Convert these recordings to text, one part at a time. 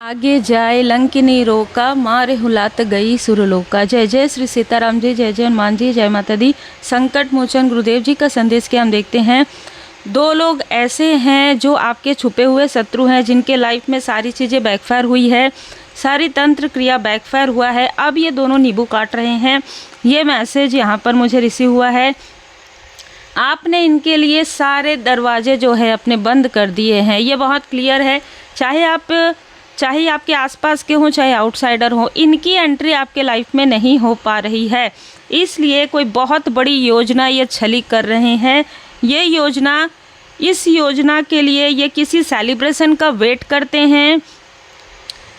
आगे जाए लंकिनी रोका, मारे हुलात गई सुरलोका। जय जय श्री सीताराम जी, जय जय हनुमान जी, जय माता दी। संकट मोचन गुरुदेव जी का संदेश के हम देखते हैं। दो लोग ऐसे हैं जो आपके छुपे हुए शत्रु हैं, जिनके लाइफ में सारी चीज़ें बैकफायर हुई है, सारी तंत्र क्रिया बैकफायर हुआ है। अब ये दोनों नींबू काट रहे हैं। ये मैसेज यहाँ पर मुझे रिसीव हुआ है। आपने इनके लिए सारे दरवाजे जो है अपने बंद कर दिए हैं। ये बहुत क्लियर है। चाहे आपके आसपास के हों, चाहे आउटसाइडर हो, इनकी एंट्री आपके लाइफ में नहीं हो पा रही है। इसलिए कोई बहुत बड़ी योजना ये छली कर रहे हैं। इस योजना के लिए ये किसी सेलिब्रेशन का वेट करते हैं,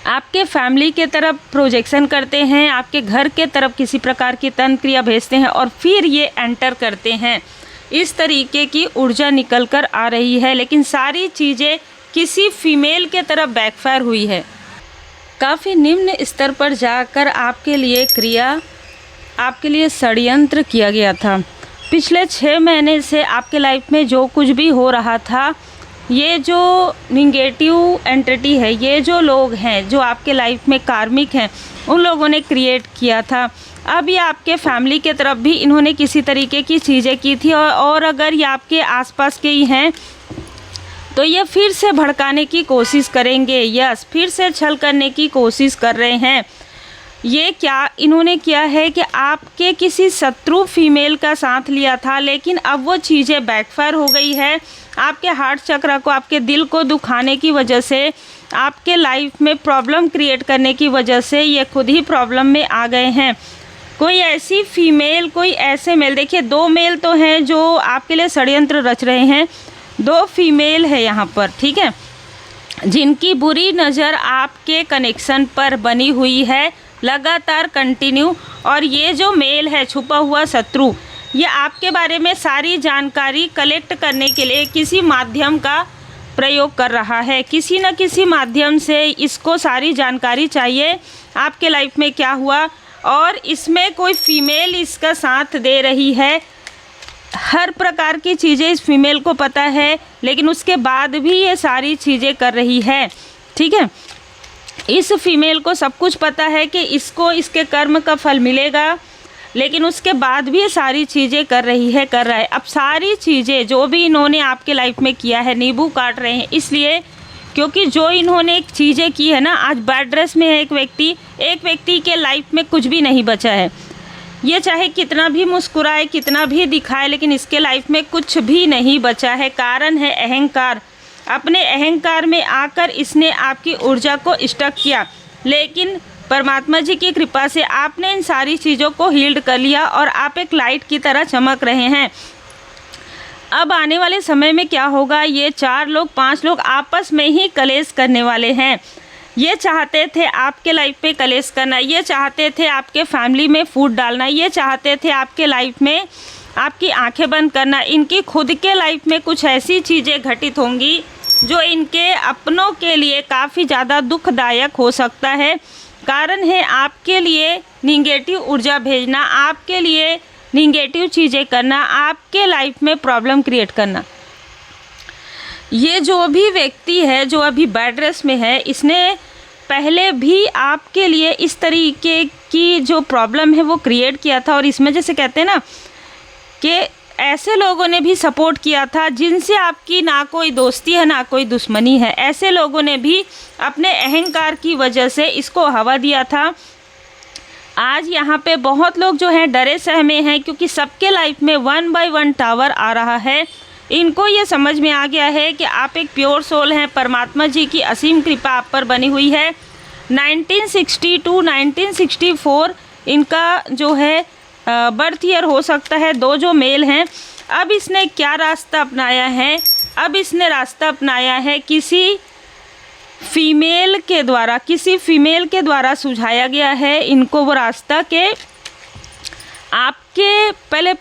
आपके फैमिली के तरफ प्रोजेक्शन करते हैं, आपके घर के तरफ किसी प्रकार की तंत्र क्रिया भेजते हैं और फिर ये एंटर करते हैं। इस तरीके की ऊर्जा निकल कर आ रही है, लेकिन सारी चीज़ें किसी फीमेल के तरफ बैकफायर हुई है। काफ़ी निम्न स्तर पर जाकर आपके लिए षड्यंत्र किया गया था। पिछले 6 महीने से आपके लाइफ में जो कुछ भी हो रहा था, ये जो निगेटिव एंटिटी है, ये जो लोग हैं जो आपके लाइफ में कार्मिक हैं, उन लोगों ने क्रिएट किया था। अब ये आपके फैमिली के तरफ भी इन्होंने किसी तरीके की चीज़ें की थी और अगर ये आपके आसपास के ही हैं तो ये फिर से भड़काने की कोशिश करेंगे। यस, फिर से छल करने की कोशिश कर रहे हैं। ये क्या इन्होंने किया है कि आपके किसी शत्रु फीमेल का साथ लिया था, लेकिन अब वो चीज़ें बैकफायर हो गई है। आपके हार्ट चक्र को, आपके दिल को दुखाने की वजह से, आपके लाइफ में प्रॉब्लम क्रिएट करने की वजह से ये खुद ही प्रॉब्लम में आ गए हैं। कोई ऐसी फीमेल, कोई ऐसे मेल, देखिए 2 मेल तो हैं जो आपके लिए षड्यंत्र रच रहे हैं, 2 फीमेल है यहाँ पर, ठीक है, जिनकी बुरी नज़र आपके कनेक्शन पर बनी हुई है लगातार कंटिन्यू। और ये जो मेल है, छुपा हुआ शत्रु, ये आपके बारे में सारी जानकारी कलेक्ट करने के लिए किसी माध्यम का प्रयोग कर रहा है। किसी न किसी माध्यम से इसको सारी जानकारी चाहिए, आपके लाइफ में क्या हुआ, और इसमें कोई फीमेल इसका साथ दे रही है। हर प्रकार की चीज़ें इस फीमेल को पता है, लेकिन उसके बाद भी ये सारी चीज़ें कर रही है, ठीक है। इस फीमेल को सब कुछ पता है कि इसको इसके कर्म का फल मिलेगा, लेकिन उसके बाद भी ये सारी चीज़ें कर रहा है। अब सारी चीज़ें जो भी इन्होंने आपके लाइफ में किया है, नींबू काट रहे हैं इसलिए क्योंकि जो इन्होंने एक चीज़ें की है ना, आज बैड ड्रेस में है एक व्यक्ति के लाइफ में कुछ भी नहीं बचा है। ये चाहे कितना भी मुस्कुराए, कितना भी दिखाए, लेकिन इसके लाइफ में कुछ भी नहीं बचा है। कारण है अहंकार। अपने अहंकार में आकर इसने आपकी ऊर्जा को स्टक किया, लेकिन परमात्मा जी की कृपा से आपने इन सारी चीज़ों को हील्ड कर लिया और आप एक लाइट की तरह चमक रहे हैं। अब आने वाले समय में क्या होगा, ये 4 लोग 5 लोग आपस में ही कलेश करने वाले हैं। ये चाहते थे आपके लाइफ में कलेश करना, ये चाहते थे आपके फैमिली में फूट डालना, ये चाहते थे आपके लाइफ में आपकी आंखें बंद करना। इनकी खुद के लाइफ में कुछ ऐसी चीज़ें घटित होंगी जो इनके अपनों के लिए काफ़ी ज़्यादा दुखदायक हो सकता है। कारण है आपके लिए निगेटिव ऊर्जा भेजना, आपके लिए निगेटिव चीज़ें करना, आपके लाइफ में प्रॉब्लम क्रिएट करना। ये जो भी व्यक्ति है जो अभी बैड ड्रेस में है, इसने पहले भी आपके लिए इस तरीके की जो प्रॉब्लम है वो क्रिएट किया था। और इसमें जैसे कहते हैं ना कि ऐसे लोगों ने भी सपोर्ट किया था जिनसे आपकी ना कोई दोस्ती है ना कोई दुश्मनी है। ऐसे लोगों ने भी अपने अहंकार की वजह से इसको हवा दिया था। आज यहाँ पे बहुत लोग जो हैं डरे सहमे हैं, क्योंकि सबके लाइफ में 1 बाय 1 टावर आ रहा है। इनको ये समझ में आ गया है कि आप एक प्योर सोल हैं, परमात्मा जी की असीम कृपा आप पर बनी हुई है। 1962 1964 इनका जो है बर्थ ईयर हो सकता है। 2 जो मेल हैं, अब इसने क्या रास्ता अपनाया है, अब इसने रास्ता अपनाया है किसी फीमेल के द्वारा सुझाया गया है इनको वो रास्ता के आपके पहले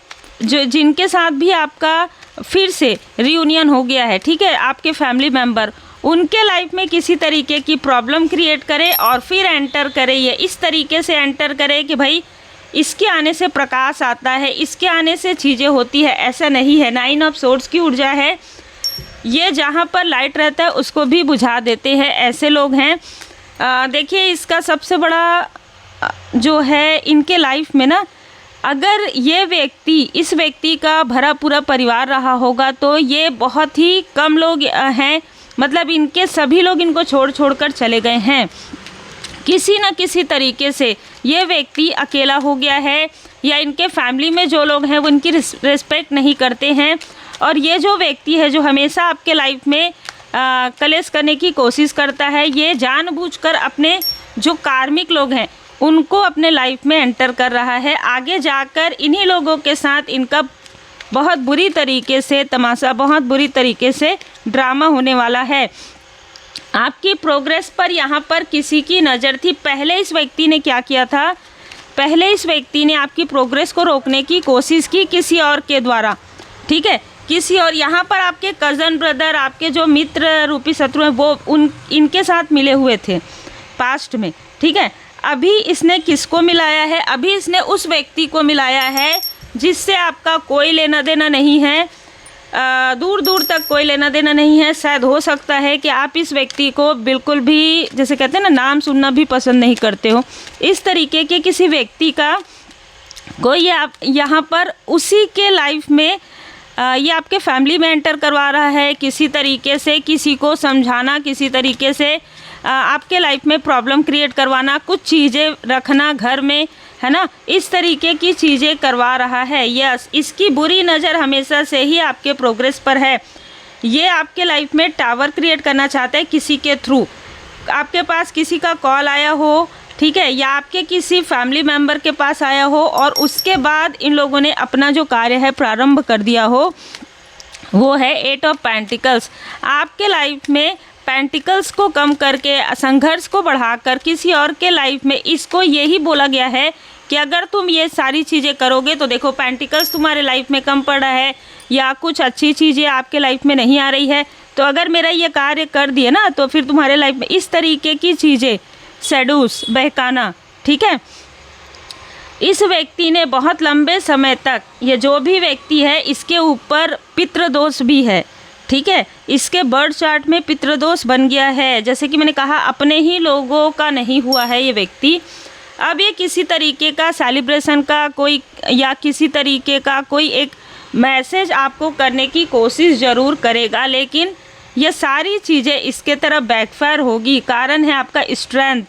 जिनके साथ भी आपका फिर से रियूनियन हो गया है, ठीक है, आपके फैमिली मेम्बर, उनके लाइफ में किसी तरीके की प्रॉब्लम क्रिएट करे और फिर एंटर करे। ये इस तरीके से एंटर करे कि भाई इसके आने से प्रकाश आता है, इसके आने से चीज़ें होती है। ऐसा नहीं है। 9 ऑफ सोर्ड्स की ऊर्जा है। ये जहाँ पर लाइट रहता है उसको भी बुझा देते हैं, ऐसे लोग हैं। देखिए इसका सबसे बड़ा जो है इनके लाइफ में ना, अगर ये व्यक्ति, इस व्यक्ति का भरा पूरा परिवार रहा होगा तो ये बहुत ही कम लोग हैं, मतलब इनके सभी लोग इनको छोड़ कर चले गए हैं। किसी न किसी तरीके से ये व्यक्ति अकेला हो गया है, या इनके फैमिली में जो लोग हैं वो इनकी रिस्पेक्ट नहीं करते हैं। और ये जो व्यक्ति है जो हमेशा आपके लाइफ में कलेश करने की कोशिश करता है, ये जानबूझकर अपने जो कार्मिक लोग हैं उनको अपने लाइफ में एंटर कर रहा है। आगे जाकर इन्हीं लोगों के साथ इनका बहुत बुरी तरीके से तमाशा, बहुत बुरी तरीके से ड्रामा होने वाला है। आपकी प्रोग्रेस पर यहाँ पर किसी की नज़र थी। पहले इस व्यक्ति ने क्या किया था, पहले इस व्यक्ति ने आपकी प्रोग्रेस को रोकने की कोशिश की किसी और के द्वारा, ठीक है, किसी और। यहाँ पर आपके कज़न ब्रदर, आपके जो मित्र रूपी शत्रु हैं वो इनके साथ मिले हुए थे पास्ट में, ठीक है। अभी इसने किसको मिलाया है, अभी इसने उस व्यक्ति को मिलाया है जिससे आपका कोई लेना देना नहीं है, दूर दूर तक कोई लेना देना नहीं है। शायद हो सकता है कि आप इस व्यक्ति को बिल्कुल भी, जैसे कहते हैं ना, नाम सुनना भी पसंद नहीं करते हो। इस तरीके के किसी व्यक्ति का कोई आप यहाँ पर उसी के लाइफ में ये आपके फैमिली में एंटर करवा रहा है। किसी तरीके से किसी को समझाना, किसी तरीके से आपके लाइफ में प्रॉब्लम क्रिएट करवाना, कुछ चीज़ें रखना घर में, है ना, इस तरीके की चीज़ें करवा रहा है। यस, इसकी बुरी नज़र हमेशा से ही आपके प्रोग्रेस पर है। ये आपके लाइफ में टावर क्रिएट करना चाहता है किसी के थ्रू। आपके पास किसी का कॉल आया हो, ठीक है, या आपके किसी फैमिली मेम्बर के पास आया हो और उसके बाद इन लोगों ने अपना जो कार्य है प्रारंभ कर दिया हो, वो है 8 ऑफ पेंटिकल्स। आपके लाइफ में पेंटिकल्स को कम करके, संघर्ष को बढ़ाकर किसी और के लाइफ में, इसको यही बोला गया है कि अगर तुम ये सारी चीज़ें करोगे तो देखो पेंटिकल्स तुम्हारे लाइफ में कम पड़ रहा है या कुछ अच्छी चीज़ें आपके लाइफ में नहीं आ रही है, तो अगर मेरा ये कार्य कर दिए ना तो फिर तुम्हारे लाइफ में इस तरीके की चीज़ें, सेडूस, बहकाना, ठीक है। इस व्यक्ति ने बहुत लंबे समय तक, ये जो भी व्यक्ति है इसके ऊपर पितृदोष भी है, ठीक है, इसके बर्थ चार्ट में पितृदोष बन गया है। जैसे कि मैंने कहा, अपने ही लोगों का नहीं हुआ है ये व्यक्ति। अब ये किसी तरीके का सेलिब्रेशन का कोई, या किसी तरीके का कोई एक मैसेज आपको करने की कोशिश ज़रूर करेगा, लेकिन ये सारी चीज़ें इसके तरफ बैकफायर होगी। कारण है आपका स्ट्रेंथ।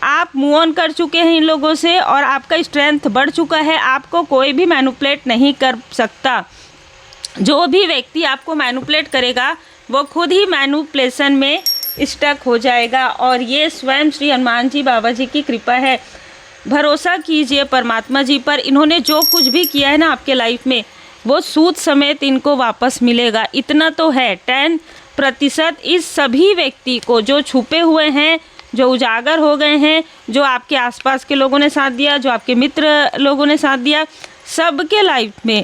आप मूव ऑन कर चुके हैं इन लोगों से और आपका स्ट्रेंथ बढ़ चुका है। आपको कोई भी मैनिपुलेट नहीं कर सकता। जो भी व्यक्ति आपको मैनिपुलेट करेगा वो खुद ही मैनिपुलेशन में स्टक हो जाएगा। और ये स्वयं श्री हनुमान जी बाबा जी की कृपा है। भरोसा कीजिए परमात्मा जी पर। इन्होंने जो कुछ भी किया है ना आपके लाइफ में, वो सूद समेत इनको वापस मिलेगा। इतना तो है, 10% इस सभी व्यक्ति को जो छुपे हुए हैं, जो उजागर हो गए हैं, जो आपके आसपास के लोगों ने साथ दिया, जो आपके मित्र लोगों ने साथ दिया, सबके लाइफ में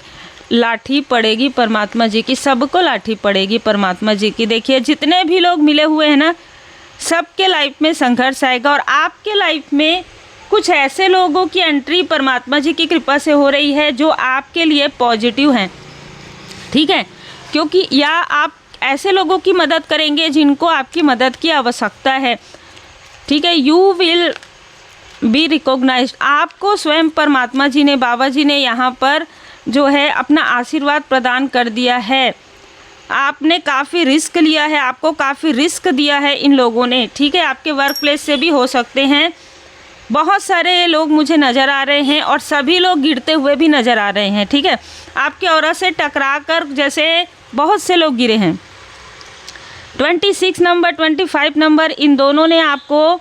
लाठी पड़ेगी परमात्मा जी की। सबको लाठी पड़ेगी परमात्मा जी की। देखिए जितने भी लोग मिले हुए हैं ना, सबके लाइफ में संघर्ष आएगा। और आपके लाइफ में कुछ ऐसे लोगों की एंट्री परमात्मा जी की कृपा से हो रही है जो आपके लिए पॉजिटिव हैं, ठीक है। क्योंकि या आप ऐसे लोगों की मदद करेंगे जिनको आपकी मदद की आवश्यकता है, ठीक है। You will be recognised. आपको स्वयं परमात्मा जी ने, बाबा जी ने यहाँ पर जो है अपना आशीर्वाद प्रदान कर दिया है। आपने काफ़ी रिस्क लिया है, आपको काफ़ी रिस्क दिया है इन लोगों ने, ठीक है। आपके वर्क प्लेस से भी हो सकते हैं। बहुत सारे लोग मुझे नज़र आ रहे हैं और सभी लोग गिरते हुए भी नज़र आ रहे हैं, ठीक है। आपके औरत से टकरा कर जैसे बहुत से लोग गिरे हैं। 26 नंबर, 25 नंबर, इन दोनों ने आपको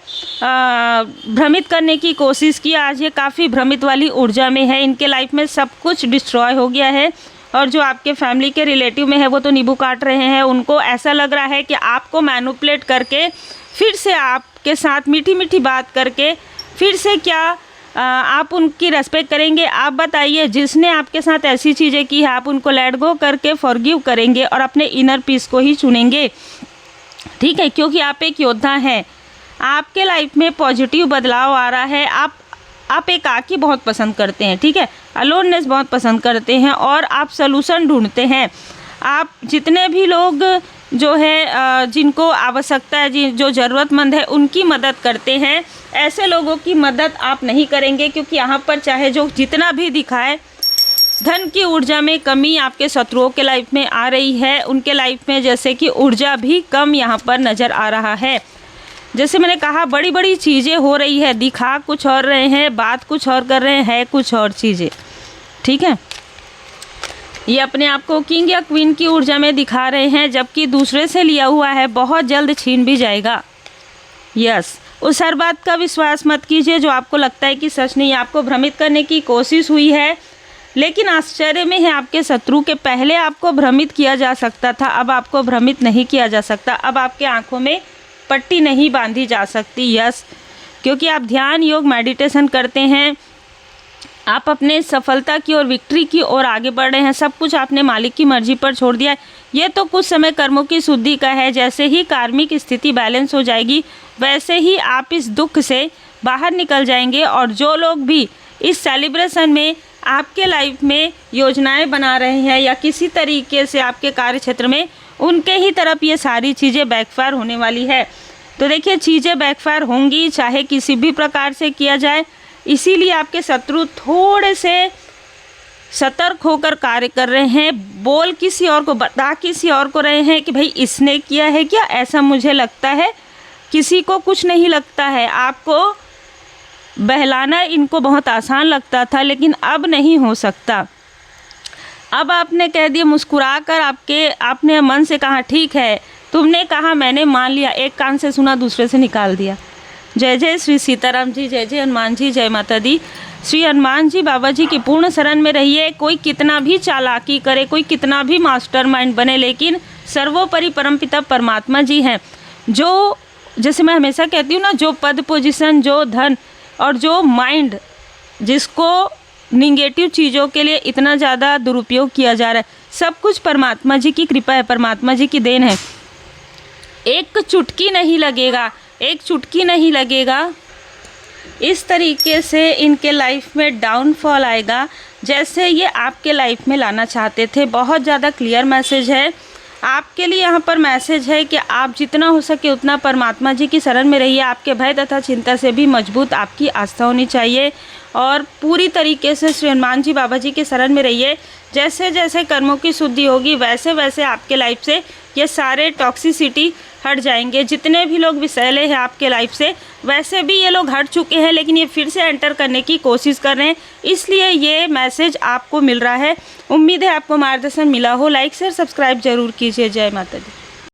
भ्रमित करने की कोशिश की। आज ये काफ़ी भ्रमित वाली ऊर्जा में है। इनके लाइफ में सब कुछ डिस्ट्रॉय हो गया है। और जो आपके फैमिली के रिलेटिव में है वो तो नींबू काट रहे हैं। उनको ऐसा लग रहा है कि आपको मैनिपुलेट करके फिर से आपके साथ मीठी मीठी बात करके फिर से क्या आप उनकी रेस्पेक्ट करेंगे। आप बताइए, जिसने आपके साथ ऐसी चीज़ें की है आप उनको लेट गो करके फॉरगिव करेंगे और अपने इनर पीस को ही चुनेंगे, ठीक है। क्योंकि आप एक योद्धा हैं। आपके लाइफ में पॉजिटिव बदलाव आ रहा है। आप एकाकी बहुत पसंद करते हैं, ठीक है, अलोननेस बहुत पसंद करते हैं और आप सलूशन ढूंढते हैं। आप जितने भी लोग जो है जिनको आवश्यकता है, जो ज़रूरतमंद है, उनकी मदद करते हैं। ऐसे लोगों की मदद आप नहीं करेंगे, क्योंकि यहाँ पर चाहे जो जितना भी दिखाए, धन की ऊर्जा में कमी आपके शत्रुओं के लाइफ में आ रही है। उनके लाइफ में जैसे कि ऊर्जा भी कम यहाँ पर नज़र आ रहा है। जैसे मैंने कहा, बड़ी बड़ी चीज़ें हो रही है, दिखा कुछ और रहे हैं, बात कुछ और कर रहे हैं, कुछ और चीज़ें, ठीक है। ये अपने आप को किंग या क्वीन की ऊर्जा में दिखा रहे हैं, जबकि दूसरे से लिया हुआ है, बहुत जल्द छीन भी जाएगा। यस, उस हर बात का विश्वास मत कीजिए जो आपको लगता है कि सच नहीं। आपको भ्रमित करने की कोशिश हुई है, लेकिन आश्चर्य में है आपके शत्रु के पहले आपको भ्रमित किया जा सकता था, अब आपको भ्रमित नहीं किया जा सकता। अब आपके आंखों में पट्टी नहीं बांधी जा सकती। यस, क्योंकि आप ध्यान, योग, मेडिटेशन करते हैं, आप अपने सफलता की और विक्ट्री की ओर आगे बढ़ रहे हैं। सब कुछ आपने मालिक की मर्जी पर छोड़ दिया है। ये तो कुछ समय कर्मों की शुद्धि का है। जैसे ही कार्मिक स्थिति बैलेंस हो जाएगी, वैसे ही आप इस दुख से बाहर निकल जाएंगे। और जो लोग भी इस सेलिब्रेशन में आपके लाइफ में योजनाएं बना रहे हैं या किसी तरीके से आपके कार्य क्षेत्र में, उनके ही तरफ ये सारी चीज़ें बैकफायर होने वाली है। तो देखिए, चीज़ें बैकफायर होंगी, चाहे किसी भी प्रकार से किया जाए। इसीलिए आपके शत्रु थोड़े से सतर्क होकर कार्य कर रहे हैं। बोल किसी और को, बता किसी और को रहे हैं कि भाई इसने किया है क्या, ऐसा मुझे लगता है। किसी को कुछ नहीं लगता है। आपको बहलाना इनको बहुत आसान लगता था, लेकिन अब नहीं हो सकता। अब आपने कह दिया, मुस्कुरा कर आपने मन से कहा ठीक है, तुमने कहा, मैंने मान लिया। एक कान से सुना, दूसरे से निकाल दिया। जय जय श्री सीताराम जी, जय जय हनुमान जी, जय माता दी। श्री हनुमान जी बाबा जी की पूर्ण शरण में रहिए। कोई कितना भी चालाकी करे, कोई कितना भी मास्टरमाइंड बने, लेकिन सर्वोपरि परमपिता परमात्मा जी हैं। जो, जैसे मैं हमेशा कहती हूँ ना, जो पद, पोजीशन, जो धन और जो माइंड, जिसको निगेटिव चीज़ों के लिए इतना ज़्यादा दुरुपयोग किया जा रहा है, सब कुछ परमात्मा जी की कृपा है, परमात्मा जी की देन है। एक चुटकी नहीं लगेगा, एक चुटकी नहीं लगेगा। इस तरीके से इनके लाइफ में डाउनफॉल आएगा, जैसे ये आपके लाइफ में लाना चाहते थे। बहुत ज़्यादा क्लियर मैसेज है आपके लिए। यहाँ पर मैसेज है कि आप जितना हो सके उतना परमात्मा जी की शरण में रहिए। आपके भय तथा चिंता से भी मजबूत आपकी आस्था होनी चाहिए, और पूरी तरीके से श्री हनुमान जी बाबा जी के शरण में रहिए। जैसे जैसे कर्मों की शुद्धि होगी, वैसे वैसे आपके लाइफ से ये सारे टॉक्सिसिटी हट जाएंगे। जितने भी लोग विषैले हैं आपके लाइफ से, वैसे भी ये लोग हट चुके हैं, लेकिन ये फिर से एंटर करने की कोशिश कर रहे हैं। इसलिए ये मैसेज आपको मिल रहा है। उम्मीद है आपको मार्गदर्शन मिला हो। लाइक शेयर सब्सक्राइब जरूर कीजिए। जय माता दी।